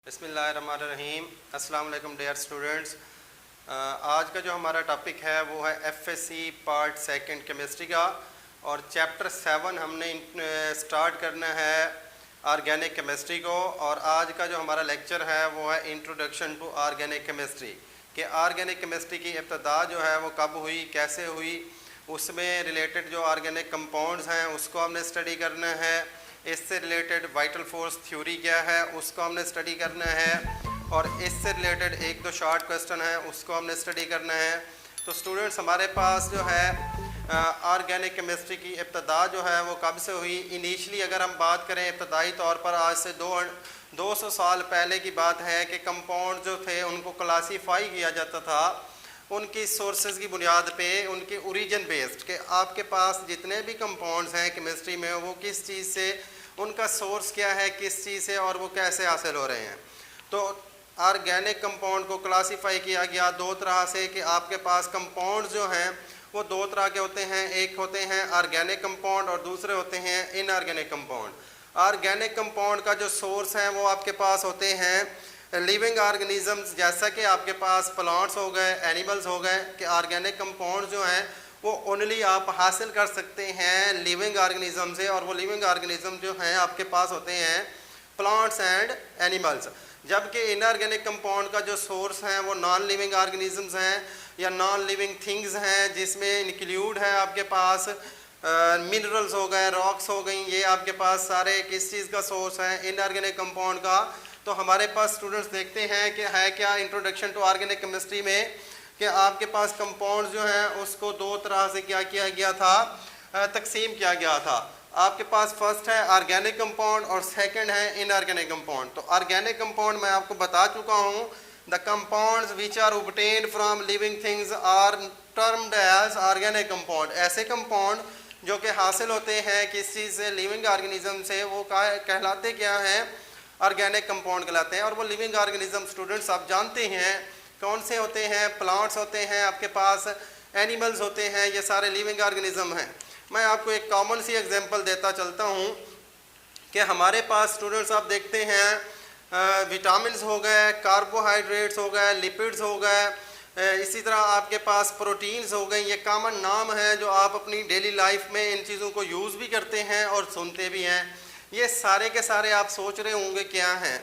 बिस्मिल्लाहिर्रहमानिर्रहीम। अस्सलाम वालेकुम डियर स्टूडेंट्स। आज का जो हमारा टॉपिक है वो है एफएससी पार्ट सेकंड केमिस्ट्री का, और चैप्टर 7 हमने स्टार्ट करना है ऑर्गेनिक केमिस्ट्री को। और आज का जो हमारा लेक्चर है वो है इंट्रोडक्शन टू ऑर्गेनिक केमिस्ट्री, कि ऑर्गेनिक केमिस्ट्री की इब्तिदा जो है वो कब हुई, कैसे हुई, उसमें रिलेटेड जो ऑर्गेनिक कंपाउंड्स हैं उसको हमने स्टडी करना है। इससे रिलेटेड वाइटल फोर्स थ्योरी क्या है उसको हमने स्टडी करना है, और इससे रिलेटेड एक दो शॉर्ट क्वेश्चन है उसको हमने स्टडी करना है। तो स्टूडेंट्स, हमारे पास जो है ऑर्गेनिक केमिस्ट्री की इब्तिदा जो है वो कब से हुई। इनिशियली अगर हम बात करें इब्तदाई तौर पर, आज से 200 साल पहले की बात है कि कंपाउंड जो थे उनको क्लासीफाई किया जाता था उनकी सोर्सेज की बुनियाद पे, उनके ओरिजिन बेस्ड, कि आपके पास जितने भी कंपाउंड्स हैं केमिस्ट्री में वो किस चीज़ से, उनका सोर्स क्या है, किस चीज़ से, और वो कैसे हासिल हो रहे हैं। तो ऑर्गेनिक कंपाउंड को क्लासीफाई किया गया दो तरह से, कि आपके पास कंपाउंड जो हैं वो दो तरह के होते हैं। एक होते हैं ऑर्गेनिक कंपाउंड और दूसरे होते हैं इनऑर्गेनिक कंपाउंड। ऑर्गेनिक कंपाउंड का जो सोर्स है वो आपके पास होते हैं लिविंग ऑर्गेनिजम्स, जैसा कि आपके पास प्लांट्स हो गए, एनिमल्स हो गए, कि ऑर्गेनिक कंपाउंड जो हैं वो ओनली आप हासिल कर सकते हैं लिविंग ऑर्गेनिज्म से, और वो लिविंग ऑर्गेनिज्म जो हैं आपके पास होते हैं प्लांट्स एंड एनिमल्स। जबकि इनऑर्गेनिक कंपाउंड का जो सोर्स है वो नॉन लिविंग ऑर्गेनिजम्स हैं या नॉन लिविंग थिंग्स हैं, जिसमें इंक्लूड है आपके पास मिनरल्स हो गए, रॉक्स हो गई, ये आपके पास सारे किस चीज़ का सोर्स है, इनऑर्गेनिक कंपाउंड का। तो हमारे पास स्टूडेंट्स देखते हैं कि है क्या इंट्रोडक्शन टू ऑर्गेनिक केमिस्ट्री में, कि आपके पास कंपाउंड जो हैं उसको दो तरह से क्या किया गया था, तकसीम किया गया था। आपके पास फर्स्ट है ऑर्गेनिक कंपाउंड और सेकंड है इनऑर्गेनिक कंपाउंड। तो ऑर्गेनिक कंपाउंड मैं आपको बता चुका हूँ, the compounds which are obtained from living things are termed as organic compound. ऐसे कंपाउंड जो कि हासिल होते हैं किस चीज़ से, लिविंग ऑर्गेनिज्म से, वो कहलाते क्या हैं, ऑर्गेनिक कंपाउंड कहलाते हैं। और वो लिविंग ऑर्गेनिज्म स्टूडेंट्स आप जानते हैं कौन से होते हैं, प्लांट्स होते हैं, आपके पास एनिमल्स होते हैं, ये सारे लिविंग ऑर्गेनिज्म हैं। मैं आपको एक कॉमन सी एग्जांपल देता चलता हूँ कि हमारे पास स्टूडेंट्स आप देखते हैं विटामिन्स हो गए, कार्बोहाइड्रेट्स हो गए, लिपिड्स हो गए, इसी तरह आपके पास प्रोटीन्स हो गए। ये कॉमन नाम है जो आप अपनी डेली लाइफ में इन चीज़ों को यूज़ भी करते हैं और सुनते भी हैं। ये सारे के सारे आप सोच रहे होंगे क्या हैं।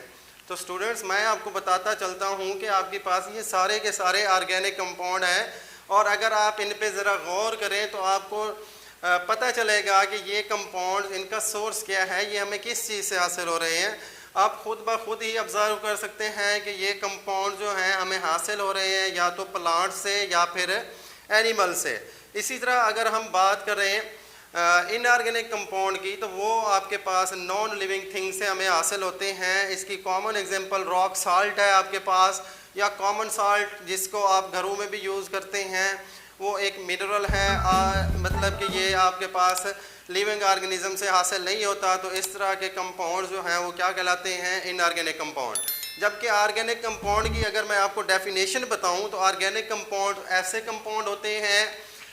तो स्टूडेंट्स, मैं आपको बताता चलता हूँ कि आपके पास ये सारे के सारे ऑर्गेनिक कंपाउंड हैं, और अगर आप इन पे ज़रा गौर करें तो आपको पता चलेगा कि ये कंपाउंड, इनका सोर्स क्या है, ये हमें किस चीज़ से हासिल हो रहे हैं। आप खुद ब खुद ही ऑब्ज़र्व कर सकते हैं कि ये कंपाउंड जो हैं हमें हासिल हो रहे हैं या तो प्लांट से या फिर एनिमल से। इसी तरह अगर हम बात करें इनऑर्गेनिक कंपाउंड की, तो वो आपके पास नॉन लिविंग थिंग से हमें हासिल होते हैं। इसकी कॉमन एग्जांपल रॉक साल्ट है आपके पास, या कॉमन साल्ट जिसको आप घरों में भी यूज़ करते हैं, वो एक मिनरल है। मतलब कि ये आपके पास लिविंग ऑर्गेनिज्म से हासिल नहीं होता। तो इस तरह के कंपाउंड जो हैं वो क्या कहलाते हैं, इनऑर्गेनिक कंपाउंड। जबकि ऑर्गेनिक कंपाउंड की अगर मैं आपको डेफिनेशन बताऊं तो ऑर्गेनिक कंपाउंड ऐसे कंपाउंड होते हैं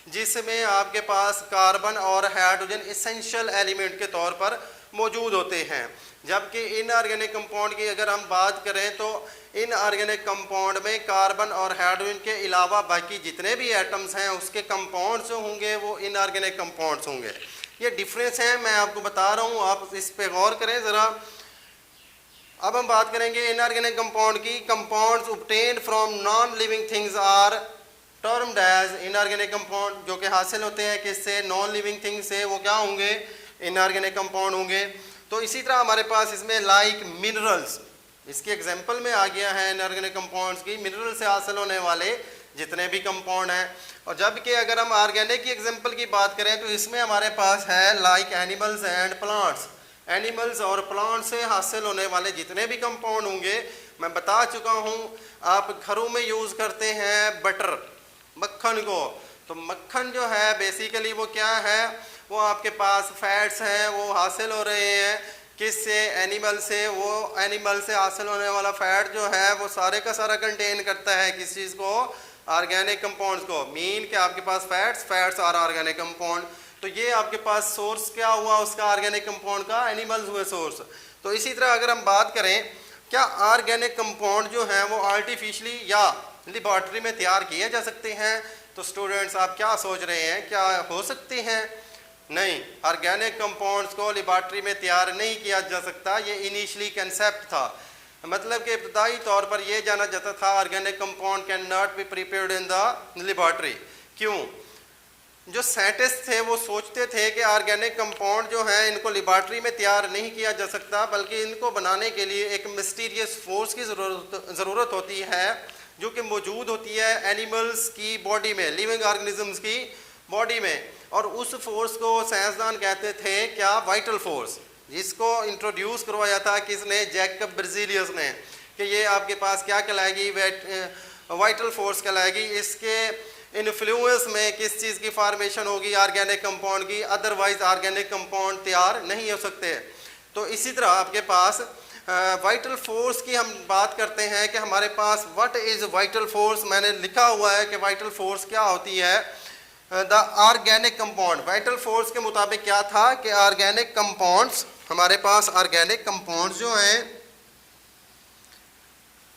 जिसमें आपके पास कार्बन और हाइड्रोजन इसेंशियल एलिमेंट के तौर पर मौजूद होते हैं। जबकि इनऑर्गेनिक कंपाउंड की अगर हम बात करें तो इनऑर्गेनिक कंपाउंड में कार्बन और हाइड्रोजन के अलावा बाकी जितने भी एटम्स हैं उसके कंपाउंड्स जो होंगे वो इनऑर्गेनिक कंपाउंड्स होंगे। ये डिफरेंस है, मैं आपको बता रहा हूँ, आप इस पे गौर करें ज़रा। अब हम बात करेंगे इनऑर्गेनिक कंपाउंड की। Compounds obtained from non living things are termed as inorganic compound, जो कि हासिल होते हैं किससे, नॉन लिविंग थिंग से, वो क्या होंगे, इनऑर्गेनिक कंपाउंड होंगे। तो इसी तरह हमारे पास इसमें लाइक मिनरल्स, इसकी एग्जांपल में आ गया है इनऑर्गेनिक कंपाउंड्स की, मिनरल से हासिल होने वाले जितने भी कंपाउंड हैं। और जबकि अगर हम ऑर्गेनिक की एग्जांपल की बात करें तो इसमें हमारे पास है like animals and plants. Animals और प्लांट से हासिल होने वाले जितने भी कंपाउंड होंगे, मैं बता चुका हूँ, आप घरों में यूज़ करते हैं बटर, मक्खन को। तो मक्खन जो है बेसिकली वो क्या है, वो आपके पास फैट्स हैं, वो हासिल हो रहे हैं किससे, एनिमल से। वो एनिमल से हासिल होने वाला फैट जो है वो सारे का सारा कंटेन करता है किस चीज़ को, ऑर्गेनिक कंपाउंड्स को। मीन कि आपके पास फैट्स और ऑर्गेनिक कंपाउंड। तो ये आपके पास सोर्स क्या हुआ उसका, ऑर्गेनिक कंपाउंड का, एनिमल्स हुए सोर्स। तो इसी तरह अगर हम बात करें क्या ऑर्गेनिक कंपाउंड जो हैं वो आर्टिफिशियली या लेबॉर्ट्री में तैयार किए जा सकते हैं? तो स्टूडेंट्स आप क्या सोच रहे हैं, क्या हो सकते हैं? नहीं, ऑर्गेनिक कंपाउंड्स को लेबॉर्ट्री में तैयार नहीं किया जा सकता। ये इनिशियली कंसेप्ट था, मतलब कि इब्तदाई तौर पर यह जाना जाता था organic compound can not be prepared in the laboratory. क्यों? जो साइंटिस्ट थे वो सोचते थे कि ऑर्गेनिक कंपाउंड जो है इनको लेबॉर्ट्री में तैयार नहीं किया जा सकता, बल्कि इनको बनाने के लिए एक मिस्टीरियस फोर्स की ज़रूरत होती है जो कि मौजूद होती है एनिमल्स की बॉडी में, लिविंग ऑर्गेनिजम्स की बॉडी में। और उस फोर्स को साइंसदान कहते थे क्या? वाइटल फोर्स, जिसको इंट्रोड्यूस करवाया था किसने? जैकब बेrzelius ने, कि ये आपके पास क्या कहलाएगी? वाइटल फोर्स कहलाएगी। इसके इन्फ्लुएंस में किस चीज़ की फॉर्मेशन होगी? ऑर्गेनिक कंपाउंड की, अदरवाइज ऑर्गेनिक कंपाउंड तैयार नहीं हो सकते। तो इसी तरह आपके पास वाइटल फोर्स की हम बात करते हैं कि हमारे पास व्हाट इज़ वाइटल फोर्स। मैंने लिखा हुआ है कि वाइटल फोर्स क्या होती है। The organic compound, vital force के मुताबिक क्या था कि ऑर्गेनिक कंपाउंड्स, हमारे पास ऑर्गेनिक कंपाउंड्स जो हैं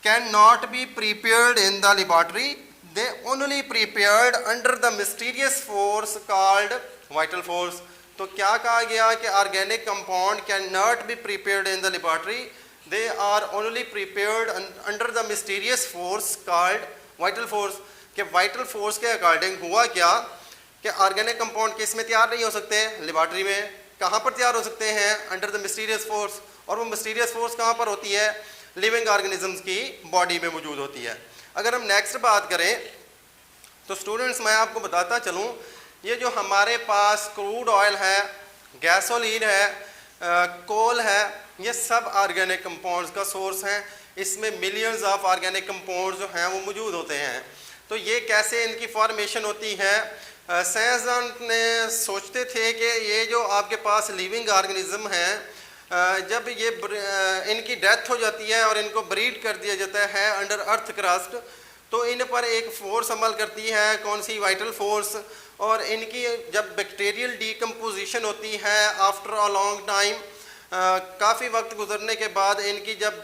can not be prepared in the laboratory, they only prepared under the mysterious force called vital force। तो क्या कहा गया कि organic compound cannot be prepared in the laboratory, they are only prepared under the mysterious force called vital force। कि vital force के according हुआ क्या कि ऑर्गेनिक कंपाउंड किस में तैयार नहीं हो सकते? लेबॉर्ट्री में। कहाँ पर तैयार हो सकते हैं? Under the mysterious force. और वो मिस्टीरियस फोर्स कहाँ पर होती है? लिविंग ऑर्गेनिजम्स की बॉडी में मौजूद होती है। अगर हम नेक्स्ट बात करें तो स्टूडेंट्स मैं आपको बताता चलूँ, ये जो हमारे पास क्रूड ऑयल है, गैसोलीन है, कोल है, ये सब ऑर्गेनिक कंपाउंड्स का सोर्स हैं। इसमें मिलियंस ऑफ ऑर्गेनिक कंपाउंड्स जो हैं वो मौजूद होते हैं। तो ये कैसे इनकी फॉर्मेशन होती है? साइंसदान ने सोचते थे कि ये जो आपके पास लिविंग ऑर्गेनिज्म हैं, जब ये इनकी डेथ हो जाती है और इनको ब्रीड कर दिया जाता है अंडर अर्थ क्रस्ट, तो इन पर एक फोर्स अमल करती है। कौन सी? Vital force. और इनकी जब बैक्टीरियल डीकम्पोजिशन होती है आफ्टर अ लॉन्ग टाइम, काफ़ी वक्त गुजरने के बाद इनकी जब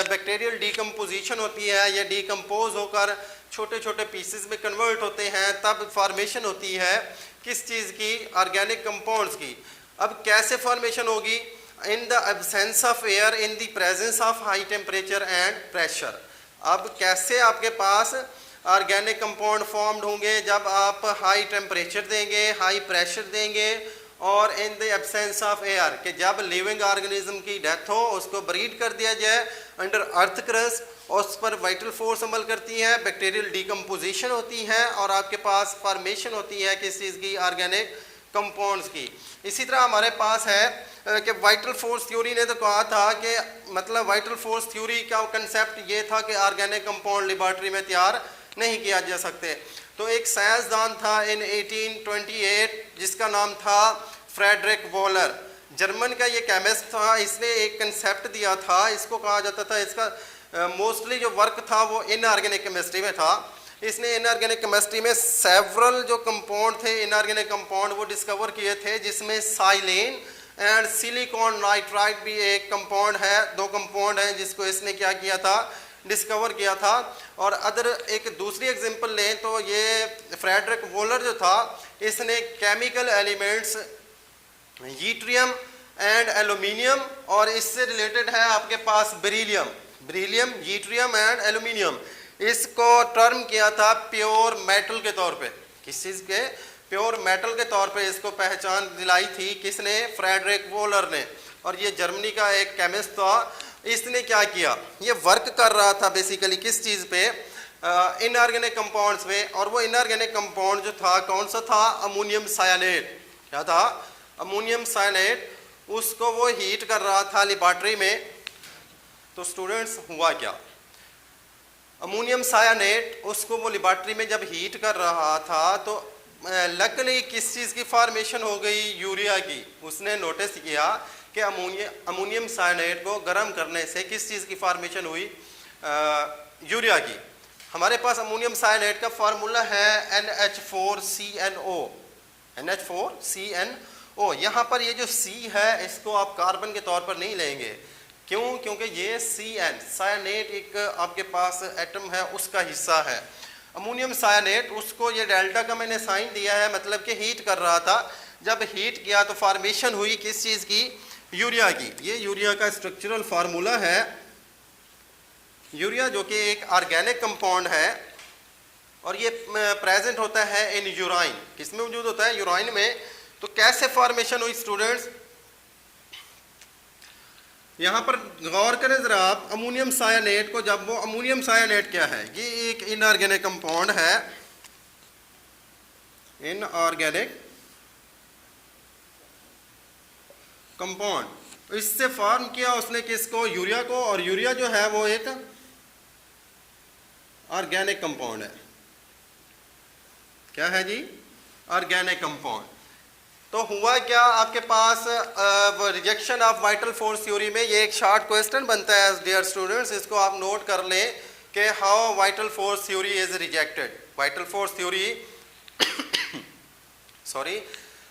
बैक्टीरियल डीकम्पोजिशन होती है, ये डीकम्पोज होकर छोटे छोटे पीसेस में कन्वर्ट होते हैं, तब फॉर्मेशन होती है किस चीज़ की? ऑर्गेनिक कंपाउंड्स की। अब कैसे फॉर्मेशन होगी? In the absence of air, in the presence of high temperature and pressure. अब कैसे आपके पास ऑर्गेनिक कंपाउंड फॉर्म्ड होंगे? जब आप हाई टेम्परेचर देंगे, हाई प्रेशर देंगे, और in the absence of air, कि जब लिविंग ऑर्गेनिज्म की डेथ हो उसको ब्रीड कर दिया जाए अंडर अर्थ क्रस्ट, उस पर वाइटल फोर्स अमल करती है, बैक्टीरियल डीकम्पोजिशन होती है और आपके पास फॉर्मेशन होती है किस चीज़ की? ऑर्गेनिक कंपाउंड्स की। इसी तरह हमारे पास है कि वाइटल फोर्स थ्योरी ने तो कहा था कि मतलब वाइटल फोर्स थ्योरी का कंसेप्ट ये था कि ऑर्गेनिक कंपाउंड लेबॉर्ट्री में तैयार नहीं किया जा सकते। तो एक साइंसदान था इन 1828 जिसका नाम था फ्रेडरिक वॉलर, जर्मन का ये केमिस्ट था। इसने एक कंसेप्ट दिया था, इसको कहा जाता था, इसका मोस्टली जो वर्क था वो इनऑर्गेनिक केमिस्ट्री में था। इसने इनऑर्गेनिक केमिस्ट्री में सेवरल जो कंपाउंड थे, इनऑर्गेनिक कंपाउंड, वो डिस्कवर किए थे, जिसमें साइलेन एंड सिलिकॉन नाइट्राइड भी एक कंपाउंड है। दो कंपाउंड हैं जिसको इसने क्या किया था? डिस्कवर किया था। और अदर एक दूसरी एग्जांपल लें तो ये फ्रेडरिक वॉलर जो था, इसने chemical elements yttrium and aluminium, और इससे रिलेटेड है आपके पास बेरिलियम, यट्रियम एंड एल्यूमिनियम, इसको टर्म किया था प्योर मेटल के तौर पे। किस चीज़ के? प्योर मेटल के तौर पे इसको पहचान दिलाई थी किसने? फ्रेडरिक वॉलर ने। और ये जर्मनी का एक केमिस्ट था। इसने क्या किया? ये वर्क कर रहा था बेसिकली किस चीज़ पे? इनऑर्गेनिक कंपाउंड्स पे। और वो इनऑर्गेनिक कंपाउंड जो था कौन सा था? Ammonium cyanate. क्या था? Ammonium cyanate. उसको वो हीट कर रहा था लेबॉर्ट्री में। तो स्टूडेंट्स हुआ क्या? अमोनियम साइनेट उसको वो लेबॉर्ट्री में जब हीट कर रहा था तो लकली किस चीज़ की फॉर्मेशन हो गई? यूरिया की। उसने नोटिस किया कि अमोनियम साइनेट को गर्म करने से किस चीज़ की फॉर्मेशन हुई? यूरिया की। हमारे पास अमोनियम साइनेट का फार्मूला है NH4CNO। NH4CNO। यहाँ पर ये जो C है इसको आप कार्बन के तौर पर नहीं लेंगे। क्यों? क्योंकि ये CN सायानेट एक आपके पास एटम है, उसका हिस्सा है। अमोनियम सायानेट, उसको ये डेल्टा का मैंने साइन दिया है, मतलब कि हीट कर रहा था। जब हीट किया तो फॉर्मेशन हुई किस चीज़ की? यूरिया की। ये यूरिया का स्ट्रक्चरल फार्मूला है। यूरिया जो कि एक ऑर्गेनिक कंपाउंड है और ये प्रेजेंट होता है इन यूराइन। किस में मौजूद होता है? यूराइन में। तो कैसे फॉर्मेशन हुई स्टूडेंट्स? यहाँ पर गौर करें ज़रा आप, अमोनियम सायानेट को, जब वो अमोनियम सायानेट क्या है? ये एक इनऑर्गेनिक कंपाउंड है, इनऑर्गेनिक कंपाउंड। इससे फॉर्म किया उसने किसको? यूरिया को। और यूरिया जो है वो एक ऑर्गेनिक कंपाउंड है। क्या है जी? Organic compound. तो हुआ क्या आपके पास? Rejection of vital force theory में ये एक शॉर्ट क्वेश्चन बनता है डियर स्टूडेंट्स, इसको आप नोट कर लें कि how vital force theory is rejected. Vital force theory sorry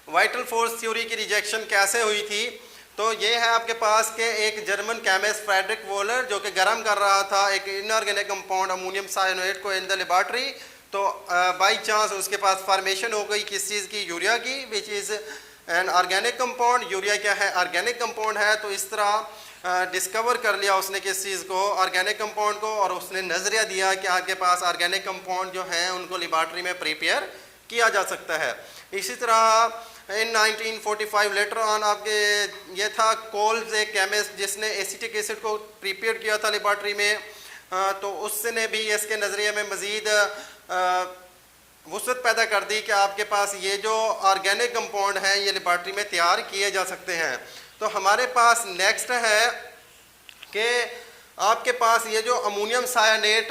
vital force theory की रिजेक्शन कैसे हुई थी? तो ये है आपके पास के एक जर्मन केमिस्ट फ्रेडरिक वोलर, जो कि गर्म कर रहा था एक इनऑर्गेनिक कंपाउंड अमोनियम सायानेट को इन द लेबॉर्ट्री। तो बाई चांस उसके पास फॉर्मेशन हो गई किस चीज़ की? यूरिया की, which is an organic compound. Urea क्या है? ऑर्गेनिक कंपाउंड है। तो इस तरह डिस्कवर कर लिया उसने किस चीज़ को? ऑर्गेनिक कंपाउंड को। और उसने नज़रिया दिया कि आपके पास ऑर्गेनिक कंपाउंड जो हैं उनको लेबॉर्ट्री में प्रिपेयर किया जा सकता है। इसी तरह इन 1945 लेटर ऑन आपके ये था कोल्स, एक केमिस्ट जिसने एसिटिक एसिड को प्रिपेयर किया था लेबॉर्ट्री में। तो उसने भी इसके नज़रिए में मज़ीद वुसअत पैदा कर दी कि आपके पास ये जो ऑर्गेनिक कंपाउंड हैं ये लेबॉर्ट्री में तैयार किए जा सकते हैं। तो हमारे पास नेक्स्ट है कि आपके पास ये जो अमोनियम सायानेट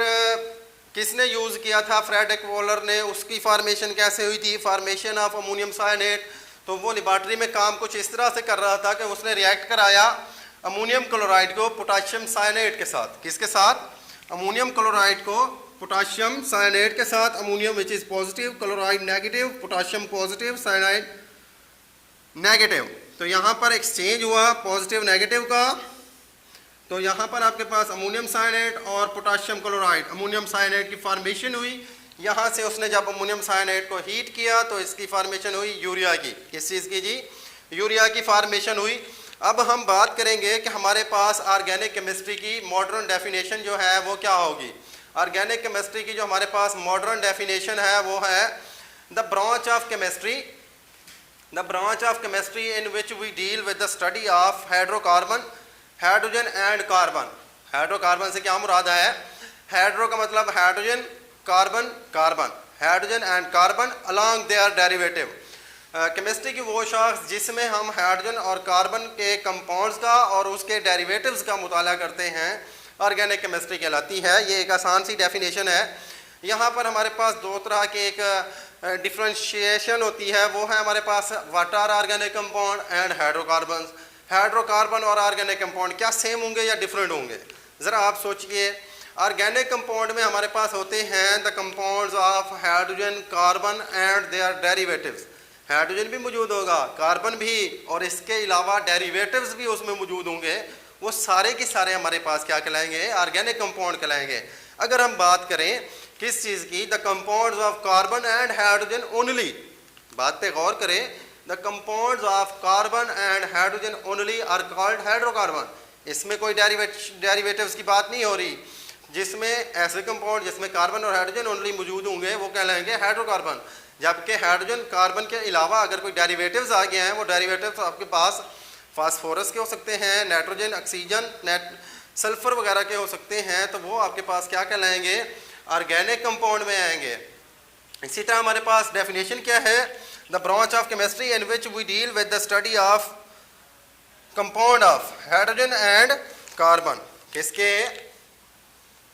किसने यूज़ किया था? फ्रेडरिक वोलर ने। उसकी फार्मेशन कैसे हुई थी? Formation of ammonium cyanate. तो वो लेबॉर्ट्री में काम कुछ इस तरह से कर रहा था कि उसने रिएक्ट कराया अमोनियम क्लोराइड को पोटाशियम सायानेट के साथ। किसके साथ? अमोनियम क्लोराइड को पोटाशियम सायानेट के साथ। Ammonium which is positive, chloride negative, potassium positive, cyanide negative. तो यहाँ पर एक्सचेंज हुआ पॉजिटिव नेगेटिव का। तो यहाँ पर आपके पास अमोनियम सायानेट और पोटाशियम क्लोराइड, अमोनियम सायानेट की फॉर्मेशन हुई। यहाँ से उसने जब अमोनियम सायानेट को हीट किया तो इसकी फॉर्मेशन हुई यूरिया की। किस चीज़ की जी? यूरिया की फॉर्मेशन हुई। अब हम बात करेंगे कि हमारे पास ऑर्गेनिक केमिस्ट्री की मॉडर्न डेफिनेशन जो है वो क्या होगी। ऑर्गेनिक केमिस्ट्री की जो हमारे पास मॉडर्न डेफिनेशन है वो है the branch of chemistry, the branch of chemistry in which we deal with the study of hydrocarbon, hydrogen and carbon. Hydrocarbon से क्या मुराद है? हाइड्रो का मतलब hydrogen, carbon carbon, hydrogen and carbon along their derivative. Chemistry की वो शाख्स जिसमें हम हाइड्रोजन और कार्बन के कंपाउंड्स का और उसके डेरिवेटिव्स का मुताला करते हैं ऑर्गेनिक केमिस्ट्री कहलाती है। ये एक आसान सी डेफिनेशन है। यहाँ पर हमारे पास दो तरह के एक डिफ्रेंशिएशन होती है, वो है हमारे पास what are organic compound and hydrocarbon. Hydrocarbon और ऑर्गेनिक कंपाउंड क्या सेम होंगे या डिफरेंट होंगे? ज़रा आप सोचिए। ऑर्गेनिक कंपाउंड में हमारे पास होते हैं the compounds of hydrogen, carbon and their derivatives. Hydrogen भी मौजूद होगा, कार्बन भी, और इसके अलावा डेरिवेटिव्स भी उसमें मौजूद होंगे। वो सारे के सारे हमारे पास क्या कहलाएंगे? ऑर्गेनिक कंपाउंड कहलाएंगे। अगर हम बात करें किस चीज़ की? The compounds of carbon and hydrogen only. बात पे गौर करें। The compounds of carbon and hydrogen only are called hydrocarbon. इसमें कोई डेरिवेटिव्स की बात नहीं हो रही। जिसमें ऐसे कंपाउंड जिसमें कार्बन और हाइड्रोजन ओनली मौजूद होंगे वो कहलाएंगे हाइड्रोकार्बन। जबकि हाइड्रोजन कार्बन के अलावा अगर कोई डेरिवेटिव्स आ गए हैं, वो डेरिवेटिव्स आपके पास फास्फोरस के हो सकते हैं, नाइट्रोजन, ऑक्सीजन, सल्फर वगैरह के हो सकते हैं, तो वो आपके पास क्या कहलाएंगे? ऑर्गेनिक कंपाउंड में आएंगे। इसी तरह हमारे पास डेफिनेशन क्या है? The branch of chemistry in which we deal with the study of compound of hydrogen and carbon. किसके?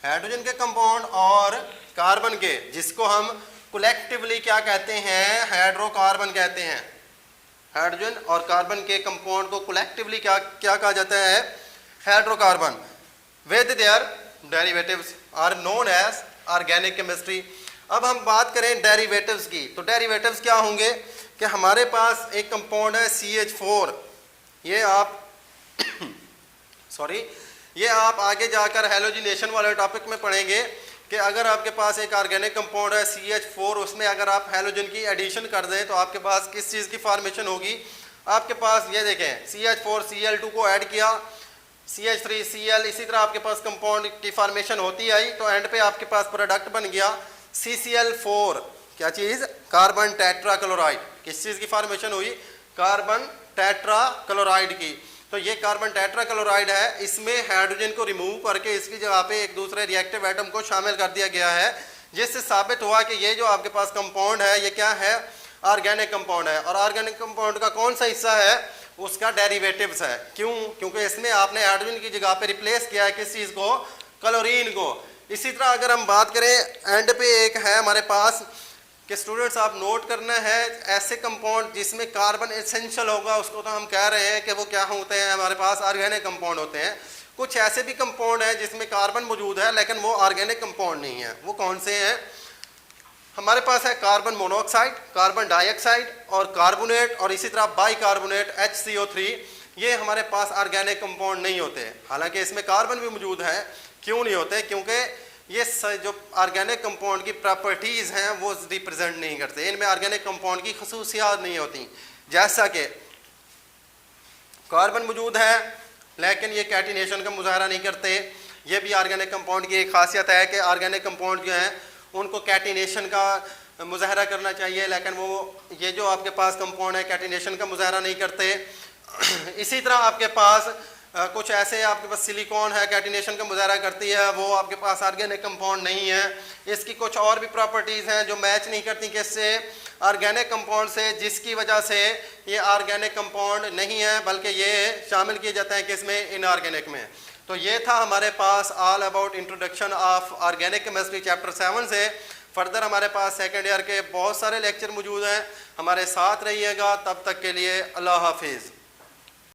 हाइड्रोजन के कंपाउंड और कार्बन के, जिसको हम कलेक्टिवली क्या कहते हैं? हाइड्रोकार्बन कहते हैं। हाइड्रोजन और कार्बन के कंपाउंड को कलेक्टिवली क्या कहा जाता है? Hydrocarbon. With their derivatives are known as organic chemistry. अब हम बात करें डेरिवेटिव्स की, तो डेरिवेटिव्स क्या होंगे कि हमारे पास एक कंपाउंड है CH4। ये आप सॉरी, ये आप आगे जाकर हैलोजिनेशन वाले टॉपिक में पढ़ेंगे कि अगर आपके पास एक ऑर्गेनिक कंपाउंड है CH4, उसमें अगर आप हैलोजन की एडिशन कर दें तो आपके पास किस चीज़ की फॉर्मेशन होगी। आपके पास ये देखें, CH4 Cl2 को ऐड किया, CH3 Cl, इसी तरह आपके पास कंपाउंड की फॉर्मेशन होती आई, तो एंड पे आपके पास प्रोडक्ट बन गया CCl4। क्या चीज़? Carbon tetra chloride. किस चीज़ की फॉर्मेशन हुई? कार्बन टेट्रा क्लोराइड की। तो ये कार्बन टेट्रा क्लोराइड है, इसमें हाइड्रोजन को रिमूव करके इसकी जगह पे एक दूसरे रिएक्टिव एटम को शामिल कर दिया गया है, जिससे साबित हुआ कि ये जो आपके पास कंपाउंड है ये क्या है? ऑर्गेनिक कंपाउंड है। और ऑर्गेनिक कंपाउंड का कौन सा हिस्सा है? उसका डेरिवेटिव्स है। क्यों? क्योंकि इसमें आपने हाइड्रोजन की जगह पे रिप्लेस किया है किस चीज़ को? क्लोरीन को। इसी तरह अगर हम बात करें, एंड पे एक है हमारे पास कि स्टूडेंट्स आप नोट करना है, ऐसे कंपाउंड जिसमें कार्बन एसेंशियल होगा उसको तो हम कह रहे हैं कि वो क्या होते हैं? हमारे पास ऑर्गेनिक कंपाउंड होते हैं। कुछ ऐसे भी कंपाउंड हैं जिसमें कार्बन मौजूद है लेकिन वो ऑर्गेनिक कंपाउंड नहीं है। वो कौन से हैं? हमारे पास है कार्बन मोनोऑक्साइड, कार्बन डाइऑक्साइड और कार्बोनेट, और इसी तरह बाइकार्बोनेट HCO3। ये हमारे पास ऑर्गेनिक कंपाउंड नहीं होते। हालांकि इसमें कार्बन भी मौजूद है। क्यों नहीं होते? क्योंकि ये जो ऑर्गेनिक कंपाउंड की प्रॉपर्टीज़ हैं वो रिप्रेजेंट नहीं करते, इनमें ऑर्गेनिक कंपाउंड की खसूसियात नहीं होती। जैसा कि कार्बन मौजूद है लेकिन ये कैटिनेशन का मुजाहरा नहीं करते। ये भी ऑर्गेनिक कंपाउंड की एक खासियत है कि ऑर्गेनिक कंपाउंड जो हैं उनको कैटिनेशन का मुजाहरा करना चाहिए, लेकिन वो ये जो आपके पास कंपाउंड है कैटिनेशन का मुजाहरा नहीं करते। इसी तरह आपके पास कुछ ऐसे आपके पास सिलिकॉन है, कैटिनेशन का मुजाहरा करती है, वो आपके पास ऑर्गेनिक कंपाउंड नहीं है। इसकी कुछ और भी प्रॉपर्टीज़ हैं जो मैच नहीं करती किससे? ऑर्गेनिक कंपाउंड से, जिसकी वजह से ये ऑर्गेनिक कंपाउंड नहीं है बल्कि ये शामिल किए जाते हैं किसमें? इनऑर्गेनिक में। तो ये था हमारे पास all about introduction of organic chemistry chapter 7 से। फर्दर हमारे पास सेकेंड ईयर के बहुत सारे लेक्चर मौजूद हैं। हमारे साथ रहिएगा, तब तक के लिए अल्लाह हाफिज़।